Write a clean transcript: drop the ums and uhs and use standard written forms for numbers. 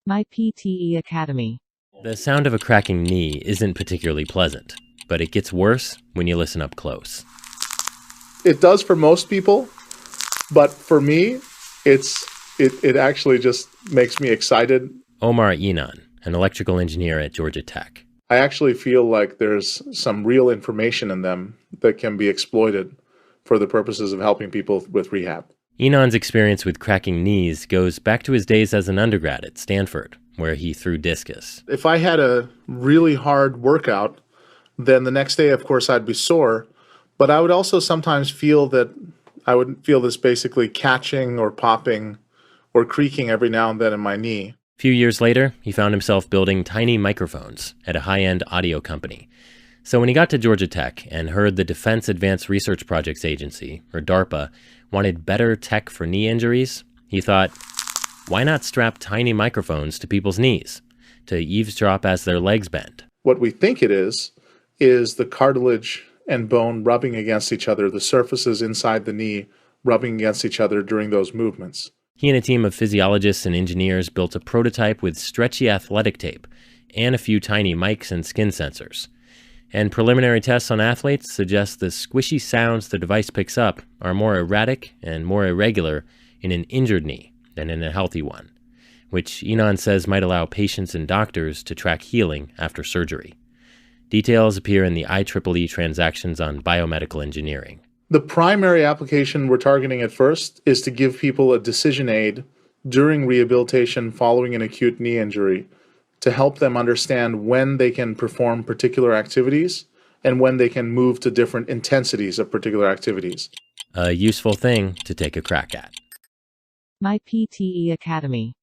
My PTE Academy. The sound of a cracking knee isn't particularly pleasant, but it gets worse when you listen up close. It does for most people, but for me, it actually just makes me excited. Omar Inan, an electrical engineer at Georgia Tech. I actually feel like there's some real information in them that can be exploited for the purposes of helping people with rehab. Inan's experience with cracking knees goes back to his days as an undergrad at Stanford, where he threw discus. If I had a really hard workout, then the next day, of course, I'd be sore, but I would also sometimes feel that I would feel this basically catching or popping or creaking every now and then in my knee. A few years later, he found himself building tiny microphones at a high-end audio company. So when he got to Georgia Tech and heard the Defense Advanced Research Projects Agency, or DARPA, wanted better tech for knee injuries, he thought, why not strap tiny microphones to people's knees to eavesdrop as their legs bend? What we think it is the cartilage and bone rubbing against each other, the surfaces inside the knee rubbing against each other during those movements. He and a team of physiologists and engineers built a prototype with stretchy athletic tape and a few tiny mics and skin sensors. And preliminary tests on athletes suggest the squishy sounds the device picks up are more erratic and more irregular in an injured knee than in a healthy one, which Inan says might allow patients and doctors to track healing after surgery. Details appear in the IEEE transactions on biomedical engineering. The primary application we're targeting at first is to give people a decision aid during rehabilitation following an acute knee injury to help them understand when they can perform particular activities and when they can move to different intensities of particular activities. A useful thing to take a crack at. My PTE Academy.